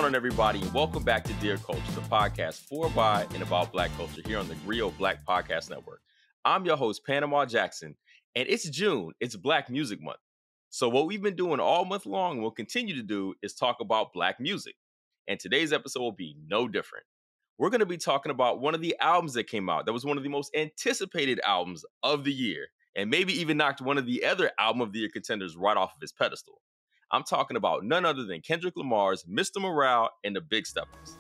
on, everybody, and welcome back to Dear Culture, the podcast for, by, and about Black culture here on the TheGrio Black Podcast Network. I'm your host, Panama Jackson, and it's June. It's Black Music Month. So what we've been doing all month long and will continue to do is talk about Black music. And today's episode will be no different. We're going to be talking about one of the albums that came out that was one of the most anticipated albums of the year, and maybe even knocked one of the other Album of the Year contenders right off of its pedestal. I'm talking about none other than Kendrick Lamar's Mr. Morale and the Big Steppers.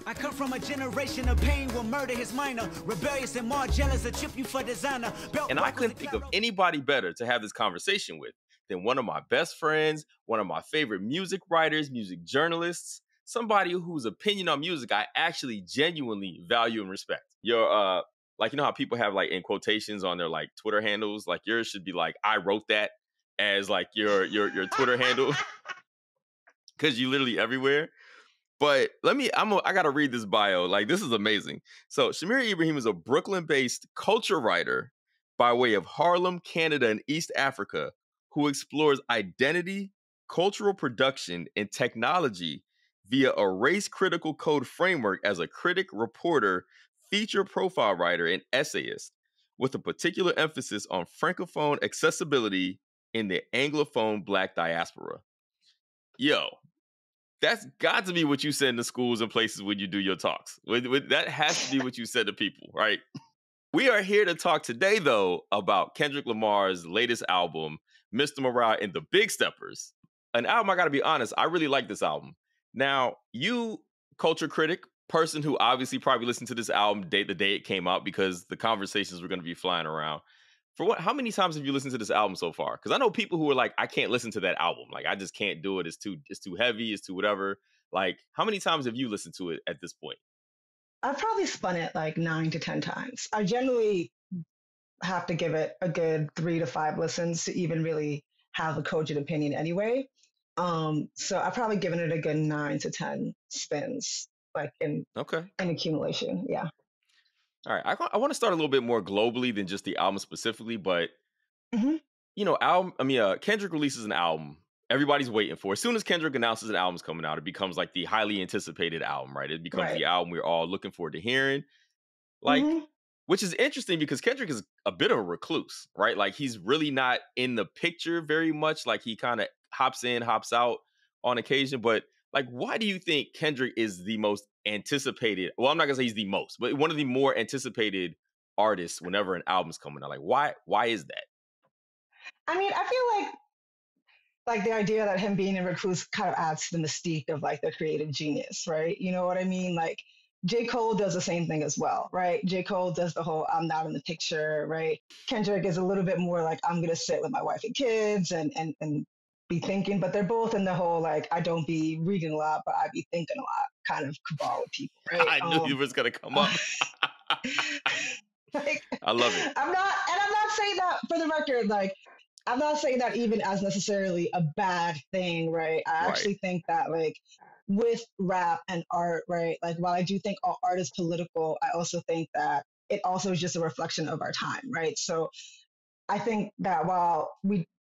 I come from a generation of pain will murder his minor, rebellious and more jealous, a chip you for designer. And I couldn't think of anybody better to have this conversation with than one of my best friends, one of my favorite music writers, music journalists, somebody whose opinion on music I actually genuinely value and respect. Your like, you know how people have like in quotations on their like Twitter handles, like yours should be like, I wrote that as like your Twitter handle, because you literally everywhere. But I gotta read this bio. Like, this is amazing. So Shamira Ibrahim is a Brooklyn-based culture writer by way of Harlem, Canada, and East Africa, who explores identity, cultural production, and technology via a race-critical code framework as a critic, reporter, feature profile writer, and essayist, with a particular emphasis on Francophone accessibility in the Anglophone Black diaspora. Yo, that's got to be what you said in the schools and places when you do your talks. That has to be what you said to people, right? We are here to talk today, though, about Kendrick Lamar's latest album, Mr. Morale and the Big Steppers. An album, I got to be honest, I really like this album. Now, you, culture critic, person who obviously probably listened to this album the day it came out because the conversations were going to be flying around. How many times have you listened to this album so far? Because I know people who are like, I can't listen to that album. Like, I just can't do it. It's too heavy. It's too whatever. Like, how many times have you listened to it at this point? I've probably spun it like 9 to 10 times. I generally have to give it a good 3 to 5 listens to even really have a cogent opinion anyway. So I've probably given it a good 9 to 10 spins, like in accumulation. Yeah. All right, I want to start a little bit more globally than just the album specifically, but Kendrick releases an album everybody's waiting for. As soon as Kendrick announces an album's coming out, it becomes like the highly anticipated album, right? It becomes the album we're all looking forward to hearing. Like, which is interesting because Kendrick is a bit of a recluse, right? Like, he's really not in the picture very much. Like, he kind of hops in, hops out on occasion, but like, why do you think Kendrick is the most anticipated? Well, I'm not gonna say he's the most, but one of the more anticipated artists whenever an album's coming out. Like, why is that? I mean, I feel like the idea that him being a recluse kind of adds to the mystique of like the creative genius, right? You know what I mean? Like, J. Cole does the same thing as well, right? J. Cole does the whole I'm not in the picture, right? Kendrick is a little bit more like I'm gonna sit with my wife and kids and be thinking, but they're both in the whole like I don't be reading a lot, but I be thinking a lot kind of cabal with people, right? I knew he was gonna come up. Like, I love it. I'm not saying that for the record, like I'm not saying that even as necessarily a bad thing, right? I actually think that like with rap and art, right? Like while I do think all art is political, I also think that it also is just a reflection of our time, right? So I think that while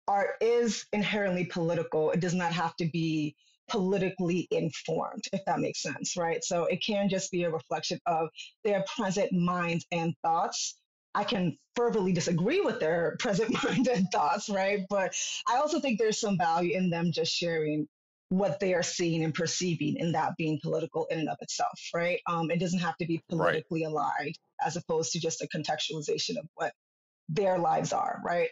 art is inherently political, it does not have to be politically informed, if that makes sense, right? So it can just be a reflection of their present minds and thoughts. I can fervently disagree with their present mind and thoughts, right? But I also think there's some value in them just sharing what they are seeing and perceiving, and that being political in and of itself, right? It doesn't have to be politically aligned as opposed to just a contextualization of what their lives are, right?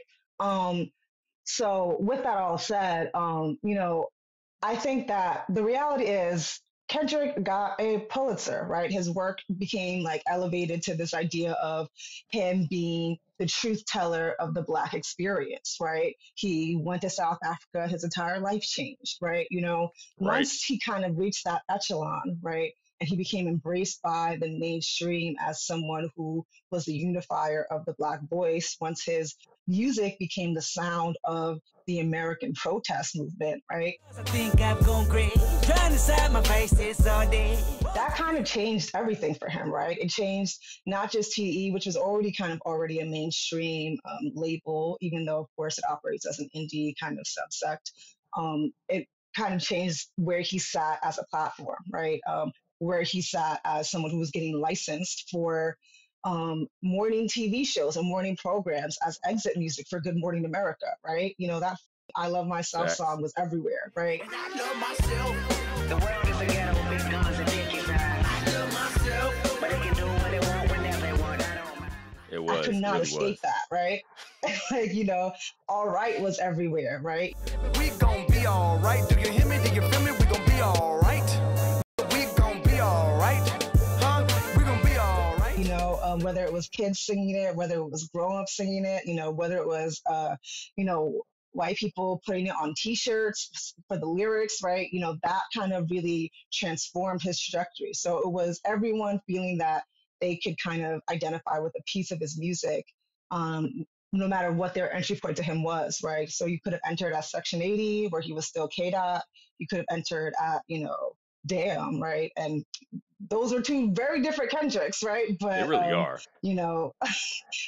So with that all said, I think that the reality is Kendrick got a Pulitzer, right? His work became like elevated to this idea of him being the truth teller of the Black experience, right? He went to South Africa, his entire life changed, right? Once he kind of reached that echelon, right? And he became embraced by the mainstream as someone who was the unifier of the Black voice. Once his music became the sound of the American protest movement, right? I think I'm going crazy, trying to side my face this all day. That kind of changed everything for him, right? It changed not just TE, which was already a mainstream label, even though, of course, it operates as an indie kind of subsect. It kind of changed where he sat as a platform, right? Where he sat as someone who was getting licensed for morning TV shows and morning programs as exit music for Good Morning America, right? That I Love Myself Facts. song was everywhere, right? I love myself. The world is a ghetto with big guns and dick inside. I love myself, but they can do what they want whenever they want. It was. I could not really escape was. that, right? Like, all right was everywhere, right? We gon' be all right. Do you hear me? Do you feel me? We gon' be all right. We gon' be all right. Huh? We gon' be all right. Whether it was kids singing it, whether it was grown-ups singing it, whether it was, white people putting it on T-shirts for the lyrics, right? That kind of really transformed his trajectory. So it was everyone feeling that they could kind of identify with a piece of his music, no matter what their entry point to him was, right? So you could have entered at Section 80, where he was still K-Dot. You could have entered at, Damn, right? And those are two very different Kendricks, right? But They really are.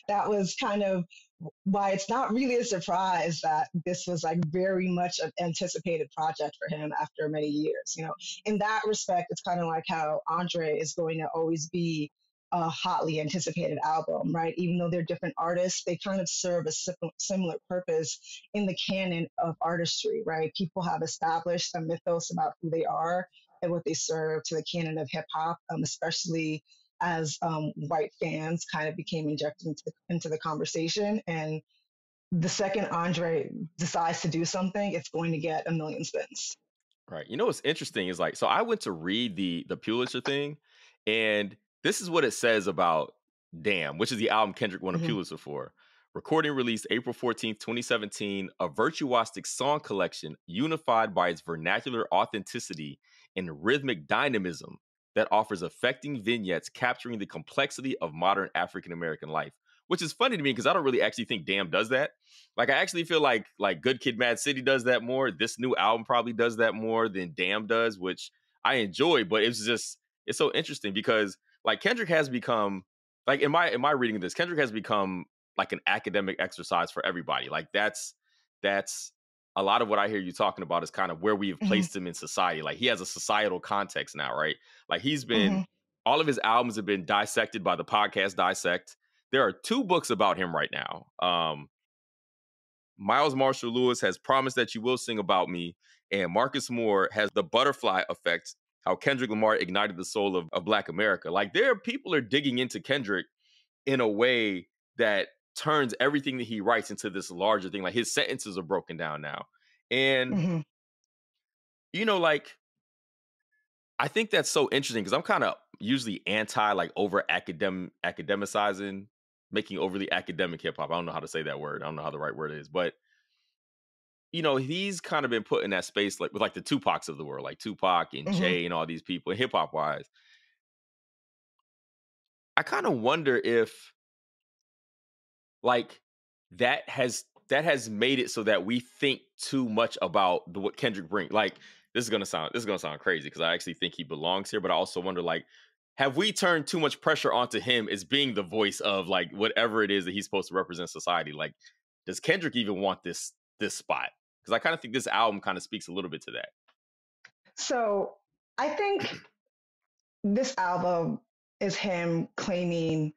That was kind of why it's not really a surprise that this was like very much an anticipated project for him after many years. In that respect, it's kind of like how Andre is going to always be a hotly anticipated album, right? Even though they're different artists, they kind of serve a similar purpose in the canon of artistry, right? People have established a mythos about who they are and what they serve to the canon of hip hop, especially as white fans kind of became injected into the conversation. And the second Andre decides to do something, it's going to get a million spins. Right. What's interesting is so I went to read the Pulitzer thing, and this is what it says about Damn, which is the album Kendrick won a Pulitzer for. Recording released April 14th, 2017, a virtuosic song collection unified by its vernacular authenticity and rhythmic dynamism that offers affecting vignettes capturing the complexity of modern African-American life, which is funny to me because I don't really actually think Damn does that. I actually feel like Good Kid, Mad City does that more. This new album probably does that more than Damn does, which I enjoy, but it's so interesting because Kendrick has become, in my reading of this, Kendrick has become an academic exercise for everybody. That's a lot of what I hear you talking about is kind of where we have placed him in society. He has a societal context now, right? He's been, all of his albums have been dissected by the podcast Dissect. There are 2 books about him right now. Miles Marshall Lewis has Promised That You Will Sing About Me, and Marcus Moore has The Butterfly Effect, How Kendrick Lamar Ignited the Soul of Black America. People are digging into Kendrick in a way that turns everything that he writes into this larger thing. His sentences are broken down now. And, I think that's so interesting because I'm kind of usually anti over academicizing, making overly academic hip hop. I don't know how to say that word. I don't know how the right word is, but he's kind of been put in that space with the Tupacs of the world, like Tupac and Jay and all these people, hip hop wise. I kind of wonder if that has made it so that we think too much about what Kendrick brings. This is gonna sound crazy because I actually think he belongs here, but I also wonder have we turned too much pressure onto him as being the voice of whatever it is that he's supposed to represent society? Does Kendrick even want this spot? Because I kind of think this album kind of speaks a little bit to that. So I think this album is him claiming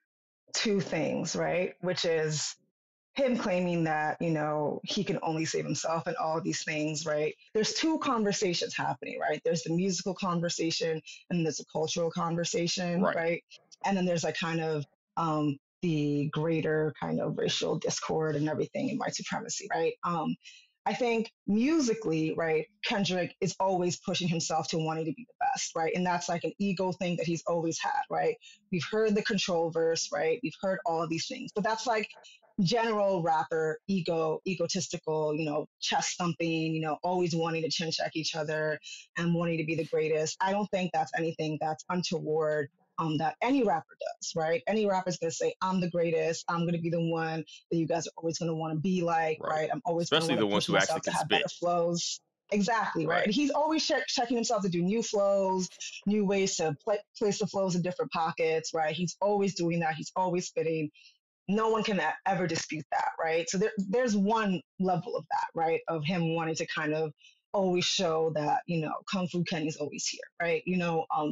2 things, right? Which is him claiming that, he can only save himself and all of these things, right? There's 2 conversations happening, right? There's the musical conversation and there's a cultural conversation, right? And then there's kind of the greater kind of racial discord and everything in white supremacy, right? I think musically, right, Kendrick is always pushing himself to wanting to be the best, right? And that's an ego thing that he's always had, right? We've heard the control verse, right? We've heard all of these things, but that's general rapper egotistical, chest thumping, always wanting to chin check each other and wanting to be the greatest. I don't think that's anything that's untoward that any rapper does, right? Any rapper is going to say, I'm the greatest. I'm going to be the one that you guys are always going to want to be like, right? I'm always going to push myself to have better flows. Exactly, right? And he's always checking himself to do new flows, new ways to place the flows in different pockets, right? He's always doing that. He's always spitting. No one can ever dispute that, right? So there's one level of that, right? Of him wanting to kind of always show that, Kung Fu Kenny's always here, right?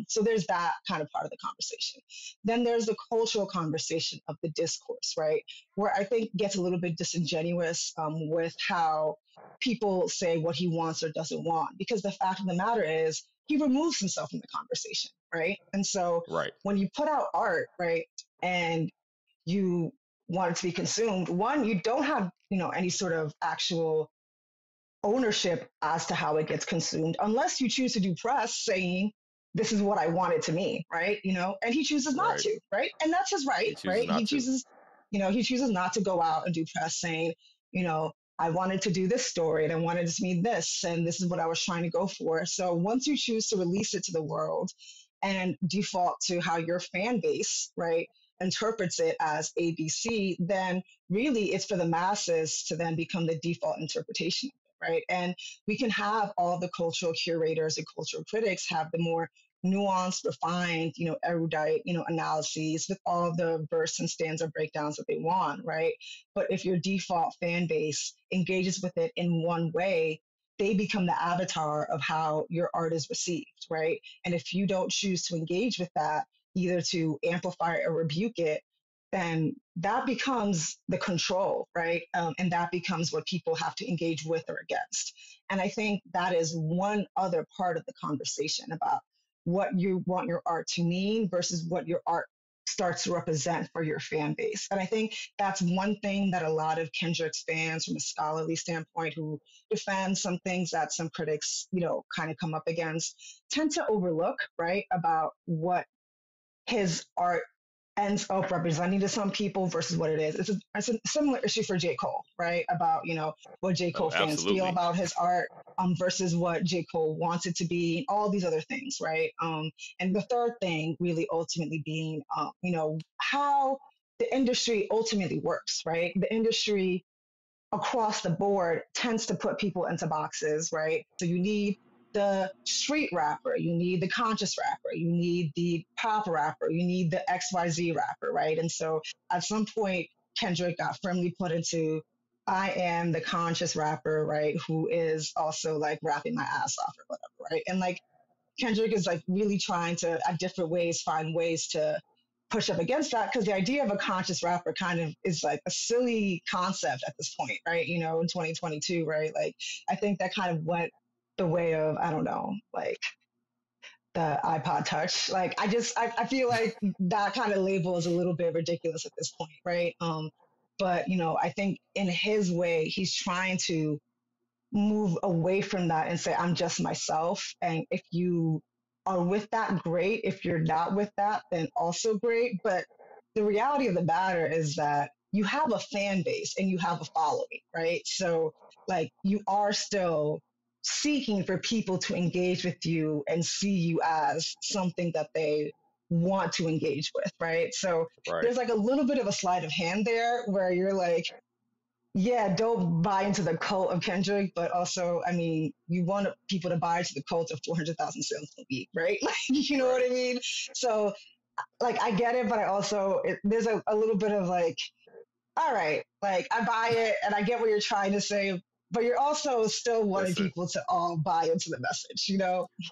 So there's that kind of part of the conversation. Then there's the cultural conversation of the discourse, right? Where I think gets a little bit disingenuous with how people say what he wants or doesn't want, because the fact of the matter is he removes himself from the conversation, right? And so when you put out art, right, and you want it to be consumed, one, you don't have, any sort of actual ownership as to how it gets consumed, unless you choose to do press saying, this is what I want it to mean, right? And he chooses not to, right? And that's his right, right? He chooses not to go out and do press saying, I wanted to do this story and I wanted it to mean this, and this is what I was trying to go for. So once you choose to release it to the world and default to how your fan base, right, interprets it as ABC, then really it's for the masses to then become the default interpretation, right? And we can have all the cultural curators and cultural critics have the more nuanced, refined, erudite, analyses with all the verse and stanza breakdowns that they want, right? But if your default fan base engages with it in one way, they become the avatar of how your art is received, right? And if you don't choose to engage with that, either to amplify or rebuke it, then that becomes the control, right? And that becomes what people have to engage with or against. And I think that is one other part of the conversation about what you want your art to mean versus what your art starts to represent for your fan base. And I think that's one thing that a lot of Kendrick's fans from a scholarly standpoint who defend some things that some critics, kind of come up against tend to overlook, right? About what his art ends up representing to some people versus what it is. It's a similar issue for J. Cole, right? About, what J. Cole fans feel about his art versus what J. Cole wants it to be, all these other things, right? And the third thing really ultimately being, how the industry ultimately works, right? The industry across the board tends to put people into boxes, right? So you need the street rapper, you need the conscious rapper, you need the pop rapper, you need the XYZ rapper, right? And so at some point, Kendrick got firmly put into, I am the conscious rapper, right? Who is also like rapping my ass off or whatever, right? And like Kendrick is like really trying to, at different ways, find ways to push up against that, because the idea of a conscious rapper kind of is like a silly concept at this point, right? In 2022, right? Like, I think that kind of went the way of, I don't know, like the iPod Touch. Like, I feel like that kind of label is a little bit ridiculous at this point, right? But, I think in his way, he's trying to move away from that and say, I'm just myself. And if you are with that, great. If you're not with that, then also great. But the reality of the matter is that you have a fan base and you have a following, right? So like you are still seeking for people to engage with you and see you as something that they want to engage with, right? So there's like a little bit of a sleight of hand there where you're like, yeah, don't buy into the cult of Kendrick, but also, I mean, you want people to buy into the cult of 400,000 sales a week, right? Like, you know what I mean? So, like, I get it, but I also, there's a little bit of like, all right, like, I buy it and I get what you're trying to say, but you're also still wanting people to all buy into the message,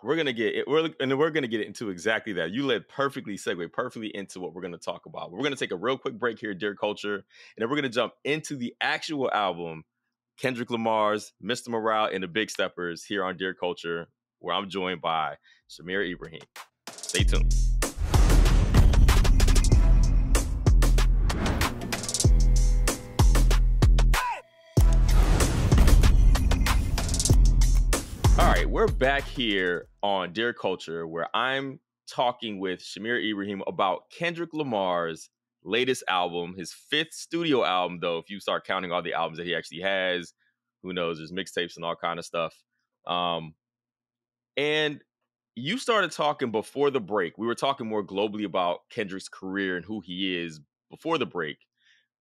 We're gonna get it, we're gonna get into exactly that. You segue perfectly into what we're gonna talk about. We're gonna take a real quick break here, Dear Culture, and then we're gonna jump into the actual album, Kendrick Lamar's Mr. Morale and the Big Steppers, here on Dear Culture, where I'm joined by Shamira Ibrahim. Stay tuned. All right, we're back here on Dear Culture, where I'm talking with Shamira Ibrahim about Kendrick Lamar's latest album, his 5th studio album, though, if you start counting all the albums that he actually has. Who knows? There's mixtapes and all kind of stuff. And you started talking before the break. We were talking more globally about Kendrick's career and who he is before the break.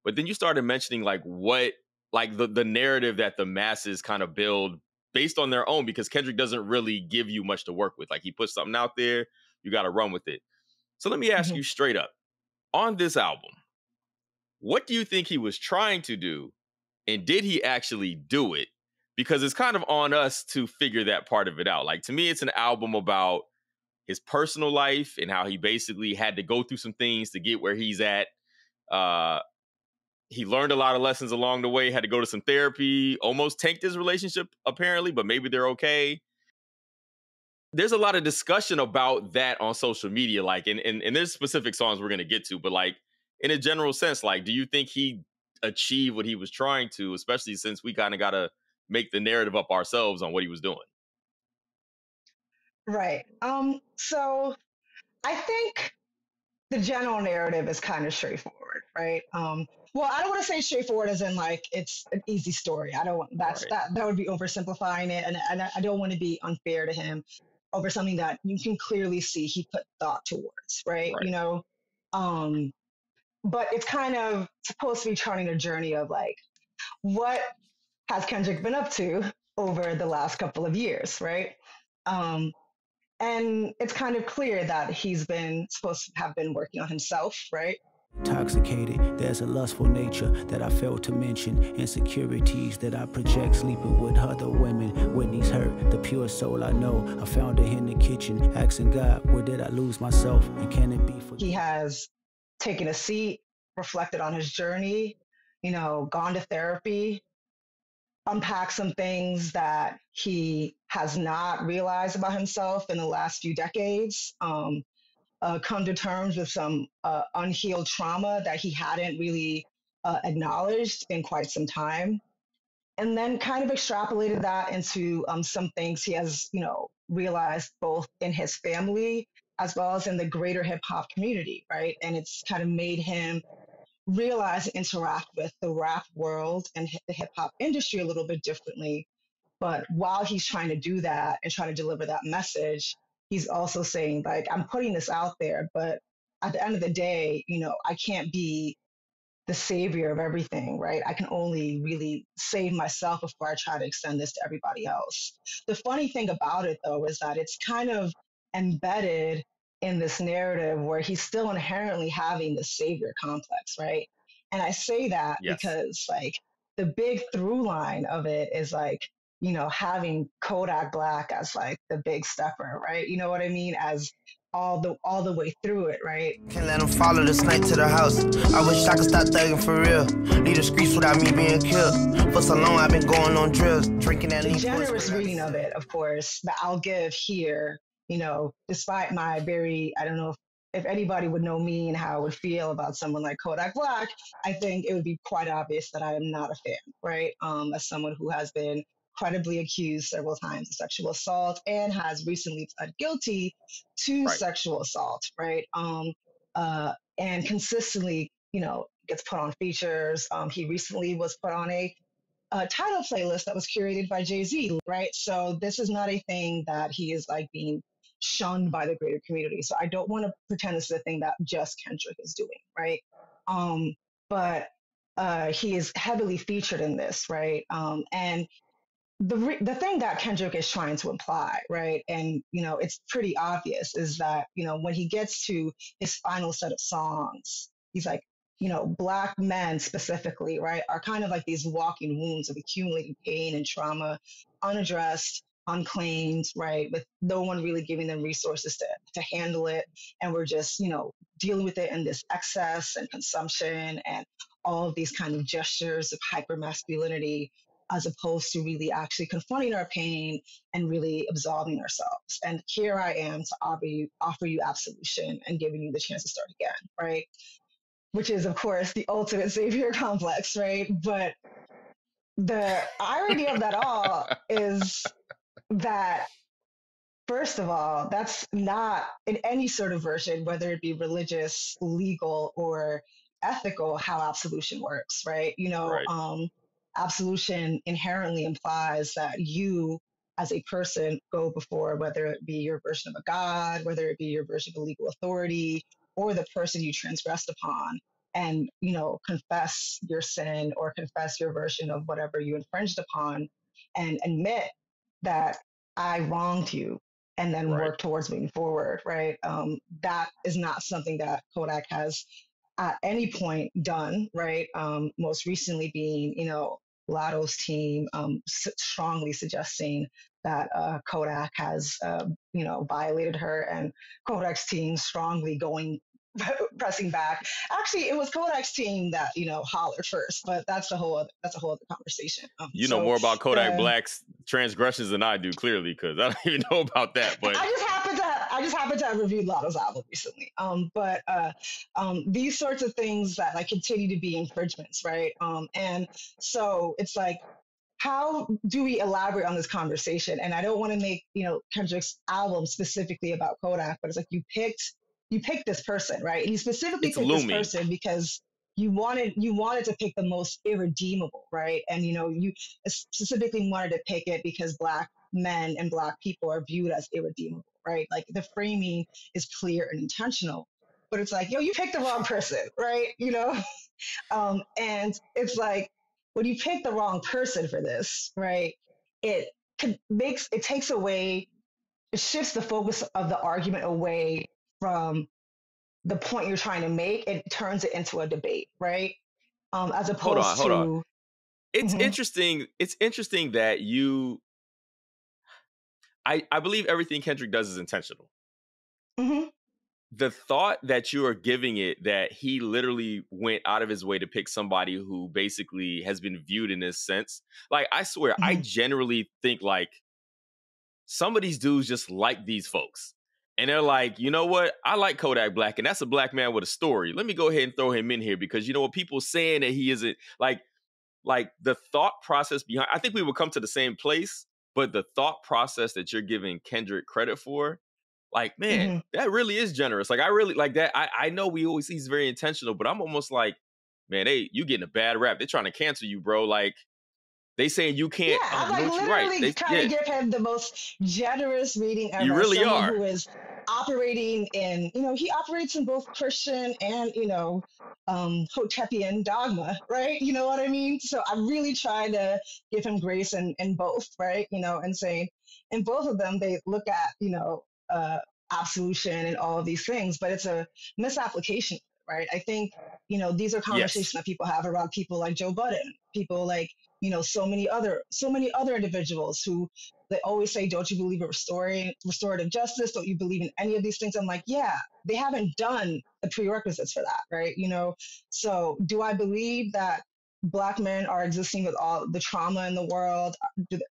But then you started mentioning like what, like the narrative that the masses kind of build based on their own, because Kendrick doesn't really give you much to work with. Like, he puts something out there, you got to run with it. So let me ask you straight up, on this album, what do you think he was trying to do? And did he actually do it? because it's kind of on us to figure that part of it out. Like, to me, it's an album about his personal life and how he basically had to go through some things to get where he's at. He learned a lot of lessons along the way, had to go to some therapy, almost tanked his relationship, apparently, but maybe they're okay. There's a lot of discussion about that on social media, like, and there's specific songs we're going to get to, but like, in a general sense, like, do you think he achieved what he was trying to, especially since we kind of got to make the narrative up ourselves on what he was doing? Right. So I think the general narrative is kind of straightforward, right? Well, I don't want to say straightforward as in like it's an easy story. I don't want that would be oversimplifying it, and I don't want to be unfair to him over something that you can clearly see he put thought towards, right? You know, but it's kind of supposed to be charting a journey of like what has Kendrick been up to over the last couple of years, right? And it's kind of clear that he's been supposed to have been working on himself, right? Intoxicated, there's a lustful nature that I failed to mention. Insecurities that I project sleeping with other women. Whitney's hurt, the pure soul I know. I found her in the kitchen, asking God, where did I lose myself? And can it be for He has taken a seat, reflected on his journey, you know, gone to therapy, unpack some things that he has not realized about himself in the last few decades, come to terms with some unhealed trauma that he hadn't really acknowledged in quite some time, and then kind of extrapolated that into some things he has, you know, realized both in his family as well as in the greater hip hop community, right? And it's kind of made him realize and interact with the rap world and the hip hop industry a little bit differently. But while he's trying to do that and trying to deliver that message, he's also saying, like, I'm putting this out there, but at the end of the day, you know, I can't be the savior of everything, right? I can only really save myself before I try to extend this to everybody else. The funny thing about it, though, is that it's kind of embedded in this narrative where he's still inherently having the savior complex, right? And I say that because, like, the big through line of it is like, you know, having Kodak Black as like the big stepper, right? You know what I mean? As all the way through it, right? Can't let them follow this night to the house. I wish I could stop thugging for real. Leave the streets without me being killed. For so long I've been going on drills, drinking that. The generous reading of it, of course, that I'll give here, you know, despite my very, I don't know if anybody would know me and how I would feel about someone like Kodak Black, I think it would be quite obvious that I am not a fan, right? As someone who has been credibly accused several times of sexual assault and has recently pled guilty to sexual assault, right? And consistently, you know, gets put on features. He recently was put on a title playlist that was curated by Jay-Z, right? So this is not a thing that he is like being shunned by the greater community. So I don't want to pretend this is a thing that just Kendrick is doing, right? But he is heavily featured in this, right? And the thing that Kendrick is trying to imply, right, and, you know, it's pretty obvious, is that, you know, when he gets to his final set of songs, he's like, you know, Black men specifically, right, are kind of like these walking wounds of accumulating pain and trauma, unaddressed, unclaimed, right, with no one really giving them resources to handle it. And we're just, you know, dealing with it in this excess and consumption and all of these kind of gestures of hypermasculinity, as opposed to really actually confronting our pain and really absolving ourselves. And here I am to offer you absolution and giving you the chance to start again, right? Which is, of course, the ultimate savior complex, right? But the irony of that all is that, first of all, that's not in any sort of version, whether it be religious, legal, or ethical, how absolution works, right? You know, absolution inherently implies that you as a person go before, whether it be your version of a god, whether it be your version of a legal authority, or the person you transgressed upon, and, you know, confess your sin or confess your version of whatever you infringed upon and admit that I wronged you, and then work towards moving forward, right? That is not something that Kodak has at any point done, right? Most recently being, you know, Latto's team strongly suggesting that Kodak has, violated her, and Kodak's team strongly pressing back. Actually, it was Kodak's team that hollered first, but that's a whole other conversation. You know more about Kodak Black's transgressions than I do, clearly, because I don't even know about that. But I just happen to have reviewed Latto's album recently. But these sorts of things that like continue to be infringements, right? And so it's like, how do we elaborate on this conversation? And I don't want to make Kendrick's album specifically about Kodak, but it's like you picked this person, right? And you specifically picked this person because you wanted to pick the most irredeemable, right? And you specifically wanted to pick it because Black men and Black people are viewed as irredeemable, right? Like the framing is clear and intentional, but it's like, you picked the wrong person, right? And it's like, when you pick the wrong person for this, right? It shifts the focus of the argument away from the point you're trying to make. It turns it into a debate, right? As opposed hold on. It's Mhm. interesting. It's interesting that I believe everything Kendrick does is intentional. Mm-hmm. The thought that you are giving it, that he literally went out of his way to pick somebody who basically has been viewed in this sense. Like, I swear, I generally think like some of these dudes just like these folks. And they're like, you know what? I like Kodak Black, and that's a Black man with a story. Let me go ahead and throw him in here because you know what? People saying that he isn't like the thought process behind. I think we would come to the same place, but the thought process that you're giving Kendrick credit for, like, man, that really is generous. Like, I really like that. I know we always see he's very intentional, but I'm almost like, man, you getting a bad rap. They're trying to cancel you, bro. Like, they saying you can't. Yeah, I'm like literally trying to give him the most generous reading ever. You really are. Who is operating in, he operates in both Christian and, Hotepian dogma, right? You know what I mean? So I'm really trying to give him grace in both, right? And saying in both of them, they look at, absolution and all of these things, but it's a misapplication, right? I think, these are conversations that people have around people like Joe Budden, people like, so many other individuals who they always say, don't you believe in restorative justice? Don't you believe in any of these things? I'm like, yeah, they haven't done the prerequisites for that, right? So do I believe that Black men are existing with all the trauma in the world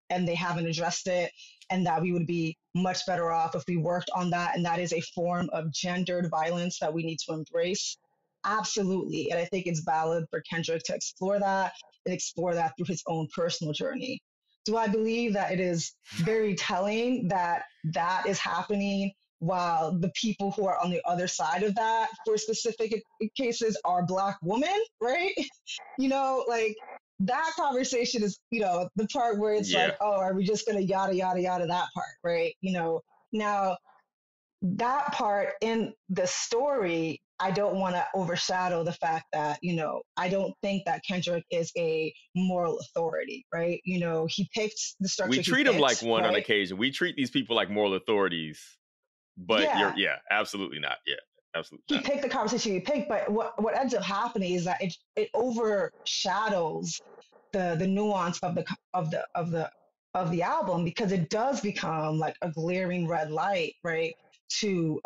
and they haven't addressed it, and that we would be much better off if we worked on that, and that is a form of gendered violence that we need to embrace? Absolutely. And I think it's valid for Kendrick to explore that and explore that through his own personal journey. Do I believe that it is very telling that that is happening while the people who are on the other side of that for specific cases are Black women, right? Like that conversation is, the part where it's like, oh, are we just going to yada, yada, yada that part, right? Now that part in the story, I don't want to overshadow the fact that, I don't think that Kendrick is a moral authority, right? He picked the structure. We treat him like one, right? On occasion. We treat these people like moral authorities, but absolutely not. Yeah, absolutely. He picked the conversation he picked, but what ends up happening is that it overshadows the nuance of the album, because it does become like a glaring red light, right? To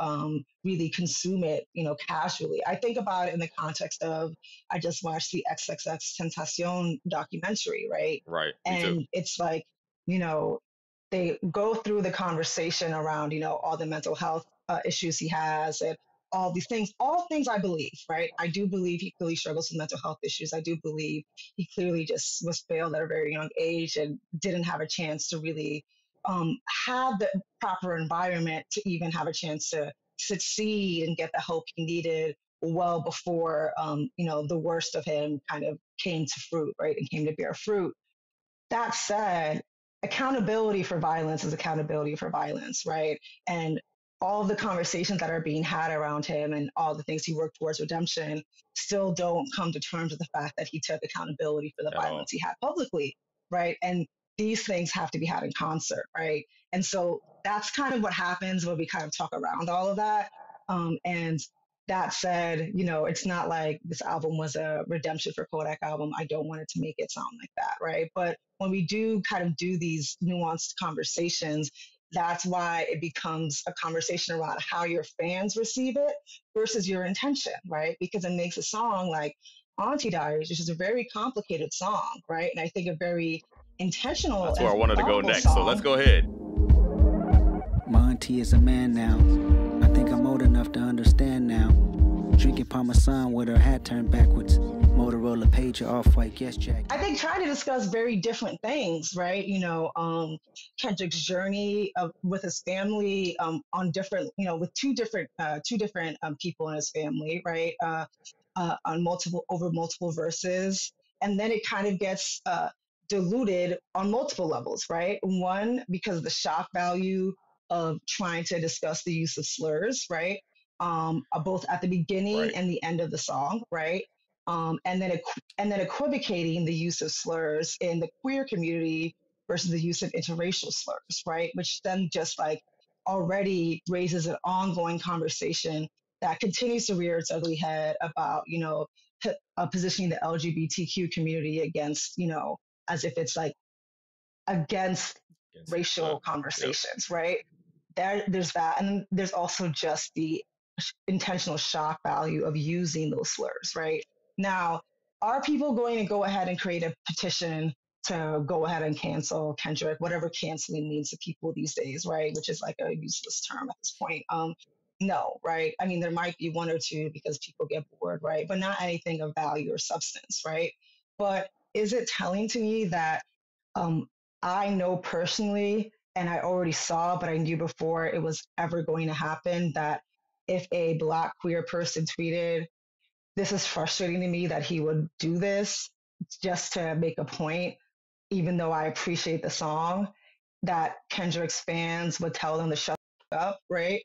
really consume it, casually. I think about it in the context of, I just watched the XXX Tentacion documentary, right? Right. And it's like, they go through the conversation around, all the mental health issues he has and all these things, all things I believe, right? I do believe he clearly struggles with mental health issues. I do believe he clearly just was failed at a very young age and didn't have a chance to really have the proper environment to even have a chance to succeed and get the help he needed well before, the worst of him kind of came to fruit, right? And came to bear fruit. That said, accountability for violence is accountability for violence, right? And all the conversations that are being had around him and all the things he worked towards redemption still don't come to terms with the fact that he took accountability for the violence he had publicly, right? And these things have to be had in concert, right? And so that's kind of what happens when we kind of talk around all of that. And that said, you know, it's not like this album was a redemption for Kodak album. I don't want it to make it sound like that, right? But when we do kind of do these nuanced conversations, that's why it becomes a conversation around how your fans receive it versus your intention, right? Because it makes a song like Auntie Diaries, which is a very complicated song, right? And I think a very intentional That's where I and wanted to go thoughtful next. song. So let's go ahead. My auntie is a man now. I think I'm old enough to understand now. Drinking Parmesan with her hat turned backwards. Motorola pager, off-white guest jacket. I think trying to discuss very different things, right? You know, Kendrick's journey with his family on different, you know, with two different people in his family, right? On multiple verses, and then it kind of gets diluted on multiple levels, right? One, because of the shock value of trying to discuss the use of slurs, right? Both at the beginning and the end of the song, right? And then equivocating the use of slurs in the queer community versus the use of interracial slurs, right? Which then just like already raises an ongoing conversation that continues to rear its ugly head about, you know, positioning the LGBTQ community against, you know, as if it's like against racial conversations, right? There's that. And there's also just the intentional shock value of using those slurs, right? Now, are people going to go ahead and create a petition to go ahead and cancel Kendrick, whatever canceling means to people these days, right? Which is like a useless term at this point. No, right? I mean, there might be one or two because people get bored, right? But not anything of value or substance, right? But is it telling to me that I know personally, and I already saw, but I knew before it was ever going to happen, that if a Black queer person tweeted, "This is frustrating to me that he would do this just to make a point, even though I appreciate the song," that Kendrick's fans would tell them to shut up, right?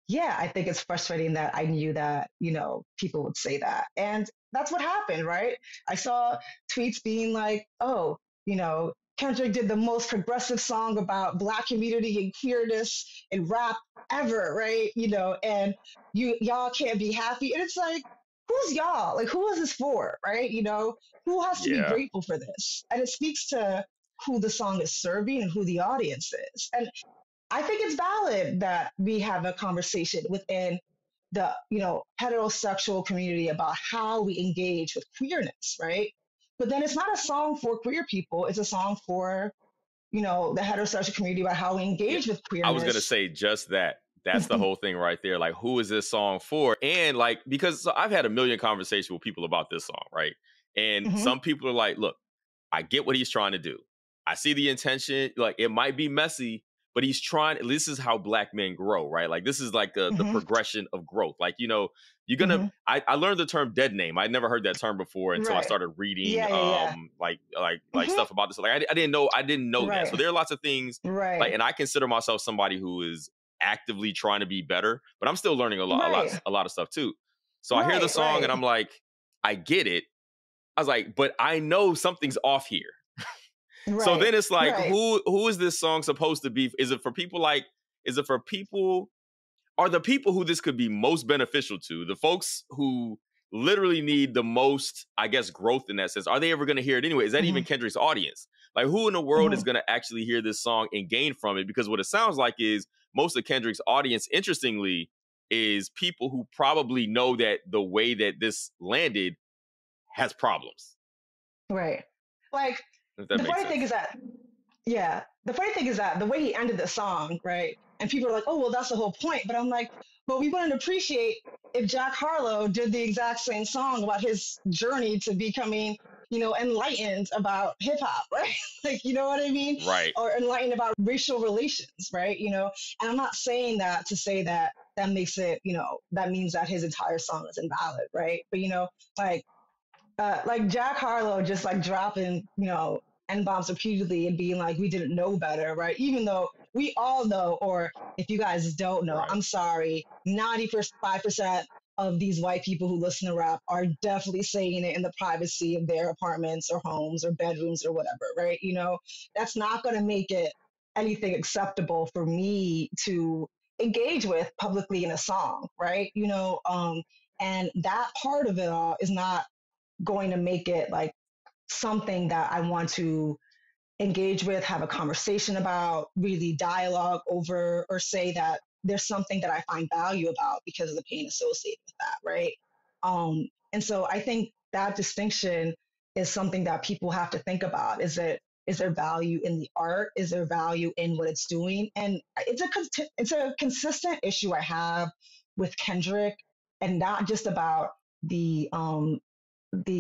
Yeah, I think it's frustrating that I knew that, you know, people would say that. And that's what happened, right? I saw tweets being like, oh, you know, Kendrick did the most progressive song about Black community and queerness in rap ever, right? You know, and y'all can't be happy. And it's like, who's y'all? Like, who is this for, right? You know, who has to be grateful for this? And it speaks to who the song is serving and who the audience is. And I think it's valid that we have a conversation within the, you know, heterosexual community about how we engage with queerness, right? But then it's not a song for queer people. It's a song for, you know, the heterosexual community about how we engage with queerness. I was going to say just that. That's the whole thing right there. Like, who is this song for? And like, because so I've had a million conversations with people about this song, right? And some people are like, look, I get what he's trying to do. I see the intention. Like, it might be messy, but he's trying. This is how Black men grow, right? Like, this is like the progression of growth. Like, you know, you're gonna. I learned the term "dead name." I'd never heard that term before until I started reading, like stuff about this. Like, I didn't know that. So there are lots of things. Like, and I consider myself somebody who is actively trying to be better, but I'm still learning a lot of stuff too. So I hear the song and I'm like, I get it. I was like, but I know something's off here. So then it's like, who is this song supposed to be? Is it for people are the people who this could be most beneficial to, the folks who literally need the most, I guess, growth in that sense? Are they ever going to hear it anyway? Is that even Kendrick's audience? Like, who in the world is going to actually hear this song and gain from it? Because what it sounds like is most of Kendrick's audience, interestingly, is people who probably know that the way that this landed has problems. Right. Like, the funny thing is that, the funny thing is that the way he ended the song, right? And people are like, oh, well, that's the whole point. But I'm like, but we wouldn't appreciate if Jack Harlow did the exact same song about his journey to becoming, you know, enlightened about hip hop, right? Like, you know what I mean? Right. Or enlightened about racial relations, right? You know, and I'm not saying that to say that makes it, you know, that means that his entire song is invalid, right? But, you know, like Jack Harlow just like dropping, you know, N-bombs repeatedly and being like, we didn't know better, right? Even though we all know, or if you guys don't know, I'm sorry, 95% of these white people who listen to rap are definitely saying it in the privacy of their apartments or homes or bedrooms or whatever, right? You know, that's not going to make it anything acceptable for me to engage with publicly in a song, right? And that part of it all is not going to make it like something that I want to engage with, have a conversation about, really dialogue over, or say that there's something that I find value about because of the pain associated with that, right? And so I think that distinction is something that people have to think about. Is there value in the art? Is there value in what it's doing? And it's a consistent issue I have with Kendrick, and not just about the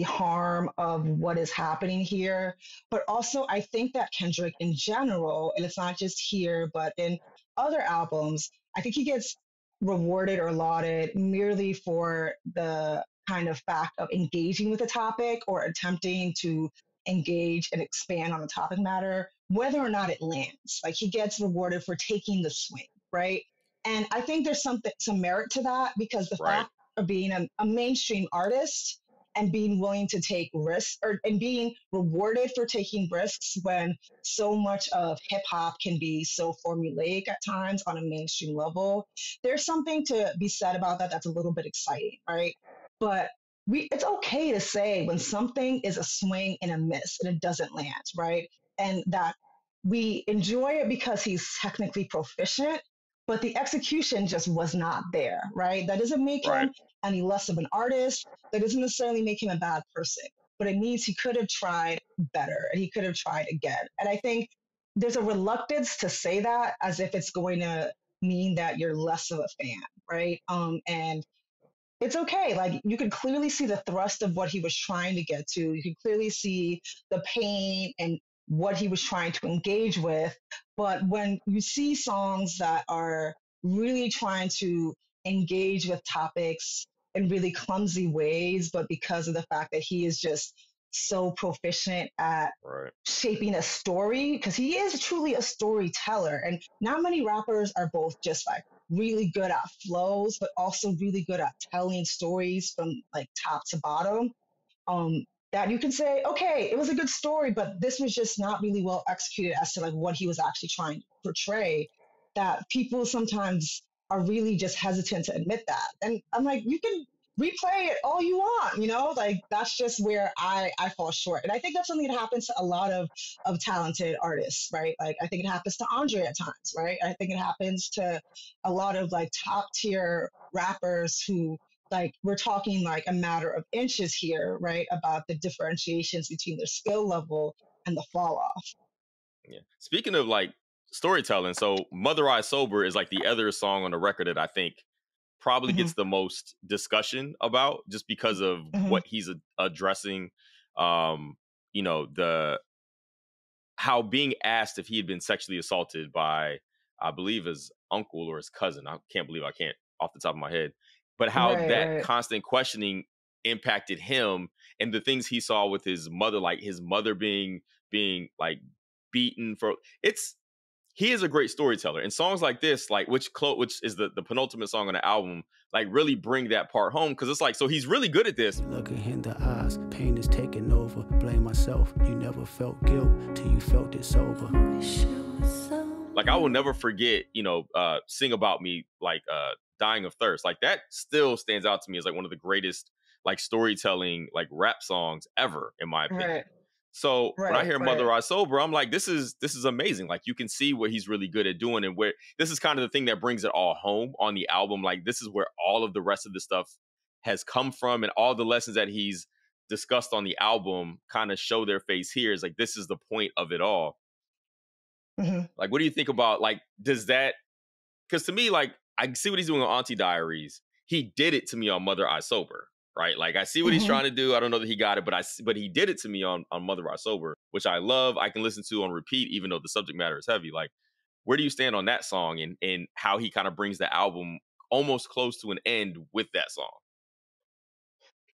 harm of what is happening here, but also I think that Kendrick in general, and it's not just here, but in other albums, I think he gets rewarded or lauded merely for the kind of fact of engaging with a topic or attempting to engage and expand on the topic matter, whether or not it lands. Like, he gets rewarded for taking the swing, right? And I think there's some merit to that, because the fact of being a mainstream artist and being willing to take risks, and being rewarded for taking risks when so much of hip hop can be so formulaic at times on a mainstream level. There's something to be said about that that's a little bit exciting, right? But it's okay to say when something is a swing and a miss and it doesn't land, right? And that we enjoy it because he's technically proficient, but the execution just was not there, right? That doesn't make him any less of an artist. That doesn't necessarily make him a bad person, but it means he could have tried better and he could have tried again. And I think there's a reluctance to say that as if it's going to mean that you're less of a fan, right? And it's okay. Like, you can clearly see the thrust of what he was trying to get to. You can clearly see the pain and what he was trying to engage with. But when you see songs that are really trying to engage with topics in really clumsy ways, but because of the fact that he is just so proficient at shaping a story, because he is truly a storyteller. And not many rappers are both just like really good at flows, but also really good at telling stories from like top to bottom. That you can say, okay, it was a good story, but this was just not really well executed as to like what he was actually trying to portray. That people sometimes are really just hesitant to admit that. And I'm like, you can replay it all you want, like that's just where I fall short. And I think that's something that happens to a lot of talented artists, right? Like, I think it happens to Andre at times, right? I think it happens to a lot of like top tier rappers who, like, we're talking like a matter of inches here, right? About the differentiations between their skill level and the fall off. Yeah. Speaking of like storytelling, so Mother I Sober is like the other song on the record that I think probably gets the most discussion about, just because of what he's addressing. The how being asked if he had been sexually assaulted by, I believe, his uncle or his cousin. I can't believe I can't off the top of my head. But how constant questioning impacted him and the things he saw with his mother, like his mother being like beaten for he is a great storyteller. And songs like this, like which is the penultimate song on the album, like really bring that part home, because it's like, so he's really good at this. Looking in the eyes, pain is taking over. Blame myself. You never felt guilt till you felt it sober. Like, I will never forget, Sing About Me, like Dying of Thirst. Like, that still stands out to me as like one of the greatest like storytelling like rap songs ever, in my opinion. So when I hear Mother I Sober, I'm like, this is amazing. Like, you can see what he's really good at doing, and where this is kind of the thing that brings it all home on the album. Like, this is where all of the rest of the stuff has come from, and all the lessons that he's discussed on the album kind of show their face here. Is like, this is the point of it all. Like, what do you think about, like, does that, because to me, like, I see what he's doing on Auntie Diaries. He did it to me on Mother I Sober. Right, like, I see what he's trying to do. I don't know that he got it, but he did it to me on Mother I Sober, which I love. I can listen to on repeat, even though the subject matter is heavy. Like, where do you stand on that song, and how he kind of brings the album almost close to an end with that song?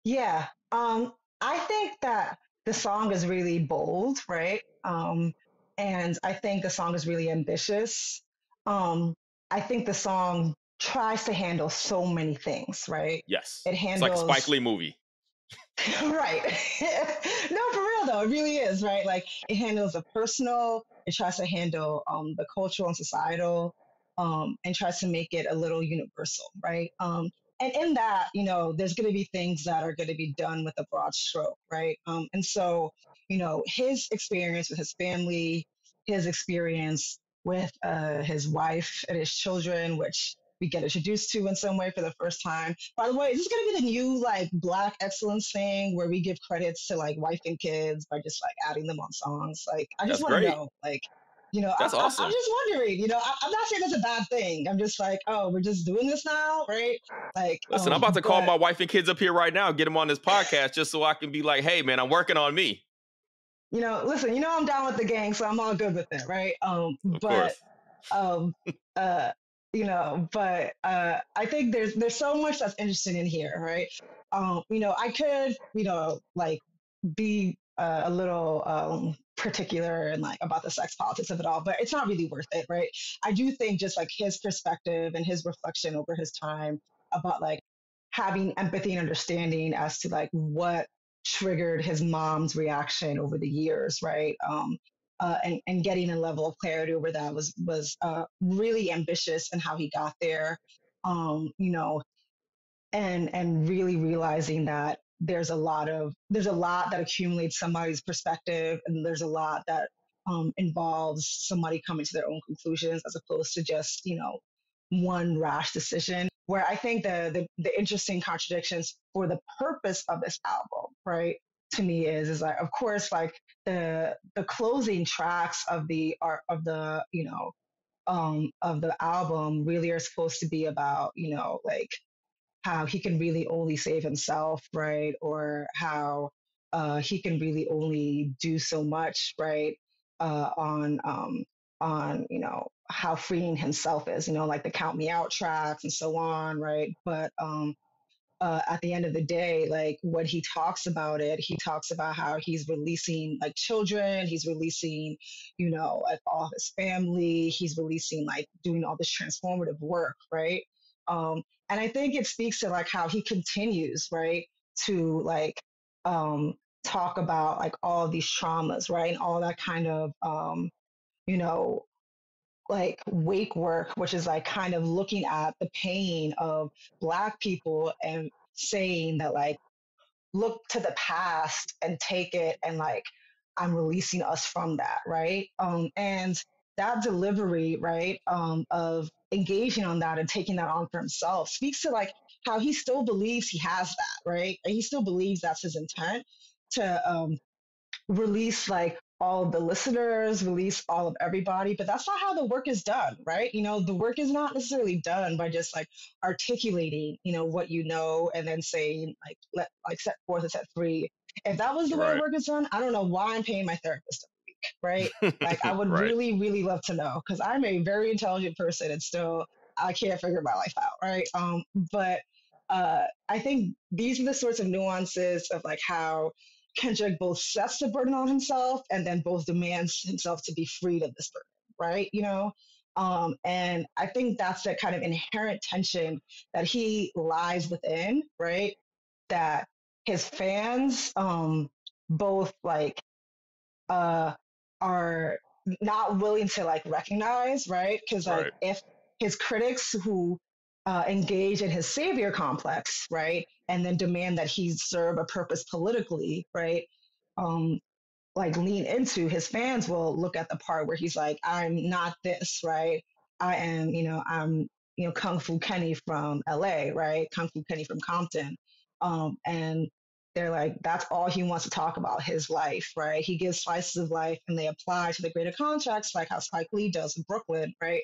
Yeah, I think that the song is really bold, right? And I think the song is really ambitious. I think the song tries to handle so many things, right? Yes. It handles... It's like a Spike Lee movie. Right. No, for real though, it really is, right? Like, it handles the personal, it tries to handle the cultural and societal, and tries to make it a little universal, right? And in that, there's going to be things that are going to be done with a broad stroke, right? And so, his experience with his family, his experience with his wife and his children, which we get introduced to in some way for the first time. By the way, is this going to be the new like Black excellence thing where we give credits to like wife and kids by just like adding them on songs? Like, I just That's want to great. know, like, That's I'm awesome. just wondering, I'm not saying that's a bad thing. I'm just like, oh, we're just doing this now, right? Like, Listen, I'm about to call but my wife and kids up here right now, get them on this podcast just so I can be like, hey, man, I'm working on me. listen, I'm down with the gang, so I'm all good with it, right? Of But course. um, uh, I think there's so much that's interesting in here, right? I could, like be a little particular and like about the sex politics of it all, but it's not really worth it, right? I do think just like his perspective and his reflection over his time about like having empathy and understanding as to like what triggered his mom's reaction over the years, right? And getting a level of clarity over that was really ambitious in how he got there. Um, you know, and really realizing that there's a lot that accumulates somebody's perspective, and there's a lot that involves somebody coming to their own conclusions as opposed to just one rash decision. Where I think the interesting contradictions for the purpose of this album, right, to me is like, of course, like the closing tracks of the art of the album really are supposed to be about like how he can really only save himself, right? Or how he can really only do so much, right? On how freeing himself is, like the Count Me Out tracks and so on, right? But at the end of the day, like when he talks about it, he talks about how he's releasing like children, he's releasing, like all his family, he's releasing like doing all this transformative work, right? And I think it speaks to like how he continues, right, to like talk about like all of these traumas, right, and all that kind of you know like wake work, which is like kind of looking at the pain of Black people and saying that like look to the past and take it and like I'm releasing us from that, right? And that delivery, right, of engaging on that and taking that on for himself speaks to like how he still believes he has that, right? And he still believes that's his intent to release like all of the listeners, release all of everybody, but that's not how the work is done, right? The work is not necessarily done by just like articulating, what and then saying like set forth and set free. If that was the way Right. work is done, I don't know why I'm paying my therapist every week, right? Like I would Right. really, really love to know because I'm a very intelligent person and still I can't figure my life out, right? But I think these are the sorts of nuances of like how Kendrick both sets the burden on himself and then both demands himself to be freed of this burden, right? And I think that's that kind of inherent tension that he lies within, right? That his fans, both like, are not willing to like recognize, right? Because like Right. if his critics who engage in his savior complex, right, and then demand that he serve a purpose politically, right, um, like lean into, his fans will look at the part where he's like, I'm not this, right? I am, I'm, Kung Fu Kenny from LA, right? Kung Fu Kenny from Compton. And they're like, that's all he wants to talk about, his life, right? He gives slices of life and they apply to the greater context, like how Spike Lee does in Brooklyn, right?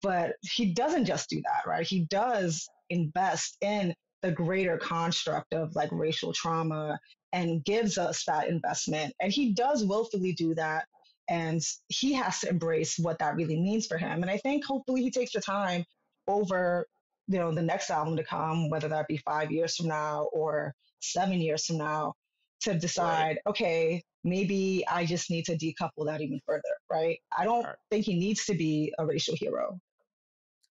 But he doesn't just do that, right? He does invest in the greater construct of like racial trauma and gives us that investment. And he does willfully do that. And he has to embrace what that really means for him. And I think hopefully he takes the time over, the next album to come, whether that be 5 years from now or 7 years from now, to Right. decide, okay, maybe I just need to decouple that even further, right? I don't All right. think he needs to be a racial hero.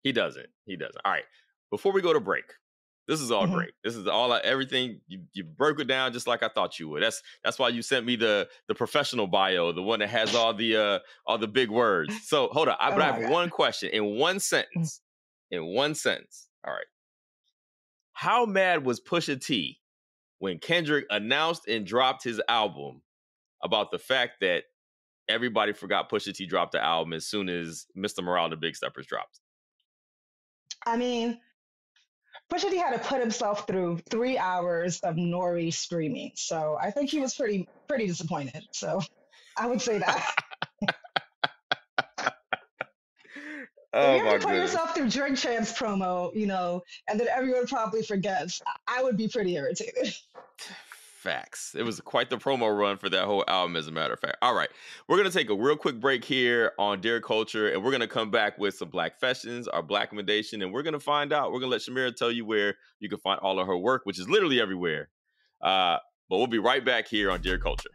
He doesn't. He doesn't. All right. Before we go to break, This is all great. This is all everything you broke it down just like I thought you would. That's why you sent me the professional bio, the one that has all the big words. So hold on, but I have one question in one sentence. In one sentence. All right. How mad was Pusha T when Kendrick announced and dropped his album about the fact that everybody forgot Pusha T dropped the album as soon as Mr. Morale and the Big Steppers dropped? I mean, Pusha T had to put himself through 3 hours of Nori screaming. So I think he was pretty disappointed. So I would say that. If you have to put yourself through Drink Champs promo, and then everyone probably forgets, I would be pretty irritated. Facts. It was quite the promo run for that whole album, as a matter of fact. All right. We're going to take a real quick break here on Dear Culture, and we're going to come back with some Blackfessions, our Blackkamendation, and we're going to find out. We're going to let Shamira tell you where you can find all of her work, which is literally everywhere. But we'll be right back here on Dear Culture.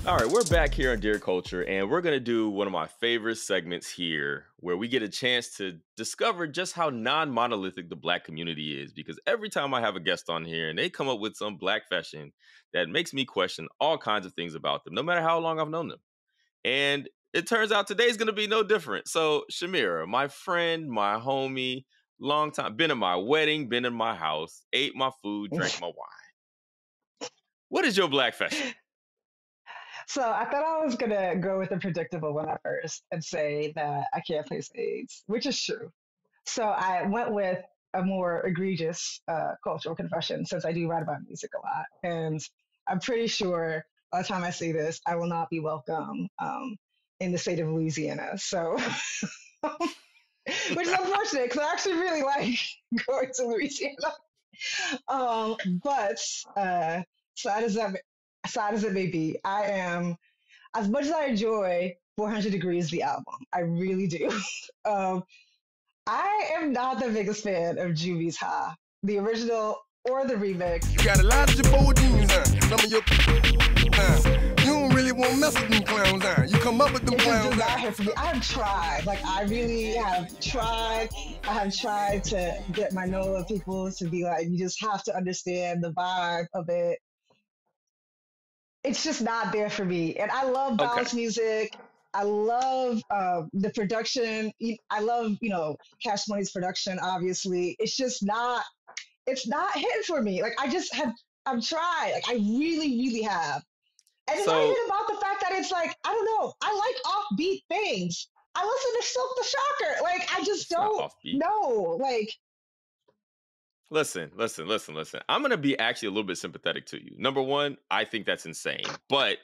All right, we're back here on Dear Culture, and we're going to do one of my favorite segments here where we get a chance to discover just how non-monolithic the Black community is, because every time I have a guest on here and they come up with some Blackfession that makes me question all kinds of things about them, no matter how long I've known them. And it turns out today's going to be no different. So, Shamira, my friend, my homie, long time, been at my wedding, been in my house, ate my food, drank my wine. What is your Blackfession? So I thought I was going to go with a predictable one at first and say that I can't play spades, which is true. So I went with a more egregious cultural confession, since I do write about music a lot. And I'm pretty sure by the time I say this, I will not be welcome in the state of Louisiana. So, which is unfortunate because I actually really like going to Louisiana. But sad as it may be, I am, as much as I enjoy 400 Degrees, the album, I really do. I am not the biggest fan of Juvi's Ha, the original or the remix. You got a lot of your bold demons, some of your you don't really want to mess with them clowns, you come up with them clowns. Not here for me. I have tried, I really have tried. I have tried to get my NOLA people to be like, you just have to understand the vibe of it. It's just not there for me. And I love bounce music. I love the production. I love, Cash Money's production, obviously. It's just not, it's not hitting for me. I've tried. I really, really have. And it's not even about the fact that it's I don't know. I like offbeat things. I listen to Silk the Shocker. I just don't know. Listen. I'm going to be actually a little bit sympathetic to you. Number one, I think that's insane. But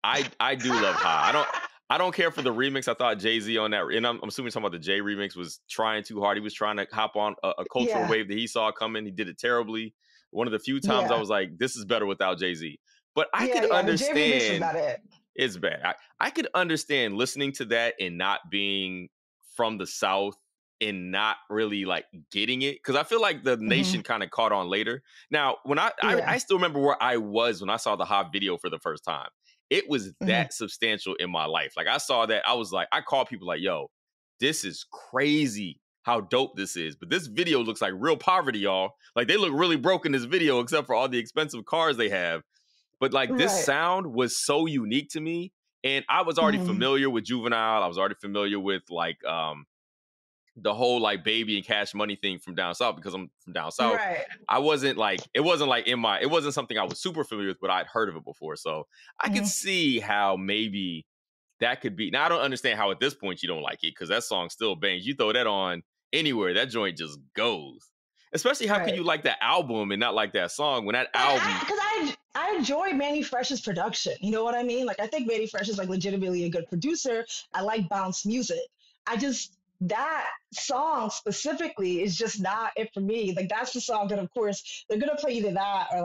I do love Ha. I don't care for the remix. I thought Jay-Z on that, and I'm assuming you're talking about the Jay remix, was trying too hard. He was trying to hop on a cultural wave that he saw coming. He did it terribly. One of the few times I was like, this is better without Jay-Z. But I could understand. The Jay remix is not it. It's bad. I could understand listening to that and not being from the South and not really getting it, because I feel like the nation kind of caught on later. Now, when I still remember where I was when I saw the Ha video for the first time. It was that substantial in my life. I saw that, I was like, I called people yo, this is crazy how dope this is. But this video looks like real poverty, y'all. They look really broke in this video, except for all the expensive cars they have. But this sound was so unique to me. And I was already familiar with Juvenile. I was already familiar with the whole Baby and Cash Money thing from down south, because I'm from down south. Right. I wasn't it wasn't something I was super familiar with, but I'd heard of it before. So I could see how maybe that could be. Now, I don't understand how at this point you don't like it, because that song still bangs. You throw that on anywhere, that joint just goes. Especially how can you like that album and not like that song when that album? Because I enjoy Manny Fresh's production. You know what I mean? I think Manny Fresh is legitimately a good producer. I like bounce music. That song specifically is just not it for me. That's the song that, of course, they're gonna play either that or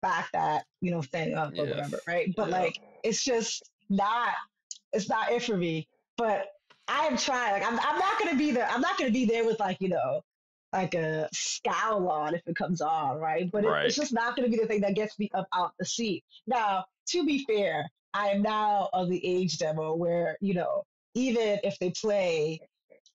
back that thing up or whatever, right? But it's just not. It's not it for me. But I have tried. I'm not gonna be there. I'm not gonna be there with a scowl on if it comes on, right? But it's just not gonna be the thing that gets me up out the seat. Now, to be fair, I am now of the age demo where, even if they play,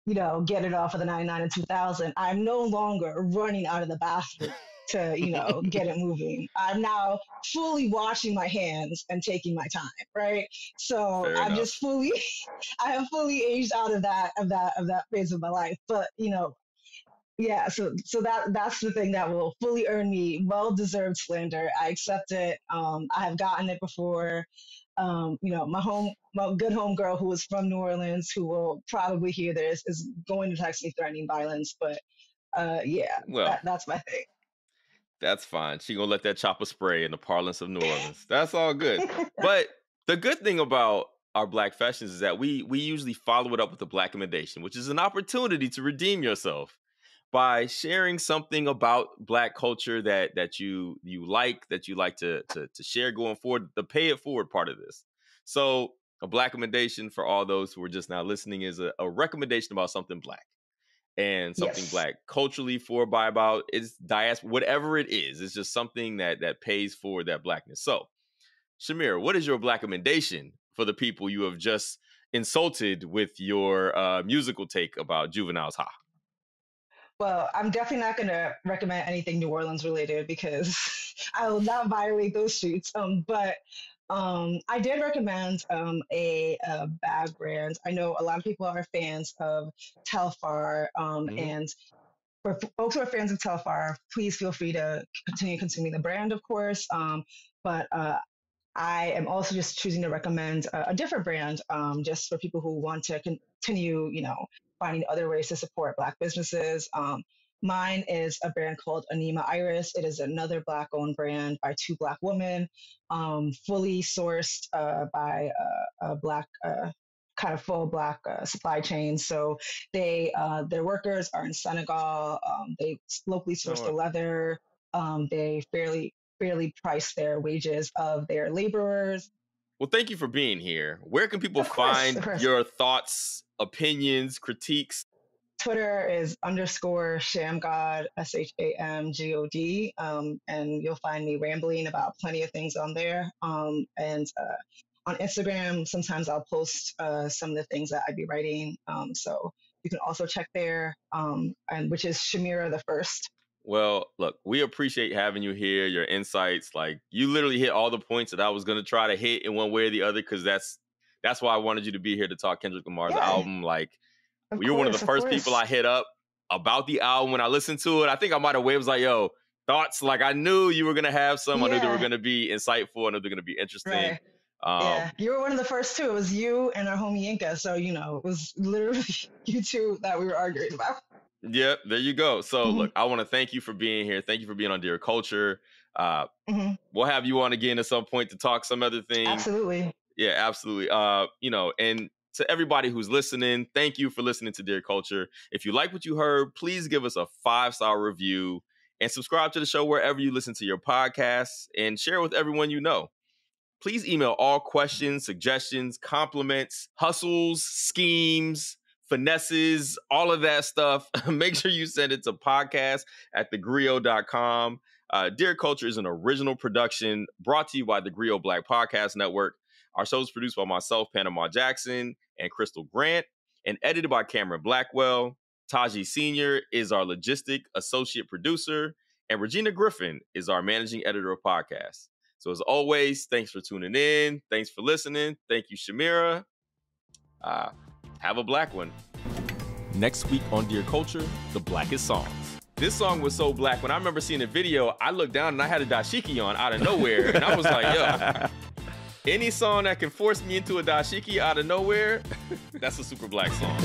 Get It Off of the 99 and 2000, I'm no longer running out of the bathroom to, get it moving. I'm now fully washing my hands and taking my time, right? So Fair I'm enough. just I have fully aged out of that phase of my life. But, yeah, so that's the thing that will fully earn me well-deserved slander. I accept it. I have gotten it before. My good homegirl who is from New Orleans, who will probably hear this, is going to text me threatening violence. But Well, that's my thing. that's fine. She gonna let that chopper spray in the parlance of New Orleans. That's all good. But the good thing about our Blackfessions is that we usually follow it up with a Blackkamendation, which is an opportunity to redeem yourself by sharing something about Black culture that you like, that you like to share going forward, the pay it forward part of this. So a Blackkamendation, for all those who are just now listening, is a recommendation about something Black and something Black culturally for, by, about, is diaspora, whatever it is. It's just something that pays forward that Blackness. So Shamira, what is your Blackkamendation for the people you have just insulted with your musical take about Juvenile's Ha? Well, I'm definitely not going to recommend anything New Orleans related because I will not violate those streets. But I did recommend a bag brand. I know a lot of people are fans of Telfar, and for folks who are fans of Telfar, please feel free to continue consuming the brand, of course. But I am also just choosing to recommend a different brand, just for people who want to continue, finding other ways to support Black businesses. Mine is a brand called Anima Iris. It is another Black-owned brand by two Black women, fully sourced by a Black, kind of full Black supply chain. So their workers are in Senegal. They locally source the leather. They fairly price their wages of their laborers. Well, thank you for being here. Where can people find your thoughts, opinions, critiques? Twitter is _Shamgod, SHAMGOD. And you'll find me rambling about plenty of things on there. And on Instagram, sometimes I'll post some of the things that I'd be writing. So you can also check there, and which is Shamira the First. Well, look, we appreciate having you here, your insights. Like, you literally hit all the points that I was going to try to hit in one way or the other, because that's why I wanted you to be here to talk Kendrick Lamar's album. Like, you're one of the first people I hit up about the album when I listened to it. I think I might have waved, was like, yo, thoughts? Like, I knew you were going to have some. I knew they were going to be insightful. I knew they're going to be interesting. Right. You were one of the first two. It was you and our homie Inca. So, it was literally you two that we were arguing about. Yep, there you go. So, look, I want to thank you for being here. Thank you for being on Dear Culture. We'll have you on again at some point to talk some other things. Absolutely. Yeah, absolutely. And to everybody who's listening, thank you for listening to Dear Culture. If you like what you heard, please give us a 5-star review and subscribe to the show wherever you listen to your podcasts, and share with everyone you know. Please email all questions, suggestions, compliments, hustles, schemes, finesses, all of that stuff. Make sure you send it to podcast@thegrio.com. Dear Culture is an original production brought to you by the TheGrio Black Podcast Network. Our show is produced by myself, Panama Jackson, and Crystal Grant, and edited by Cameron Blackwell. Taji Sr. is our logistic associate producer, and Regina Griffin is our managing editor of podcasts. So as always, thanks for tuning in. Thanks for listening. Thank you, Shamira. Have a Black one. Next week on Dear Culture, the Blackest songs. This song was so Black. When I remember seeing the video, I looked down and I had a dashiki on out of nowhere. And I was like, yo, any song that can force me into a dashiki out of nowhere, that's a super Black song.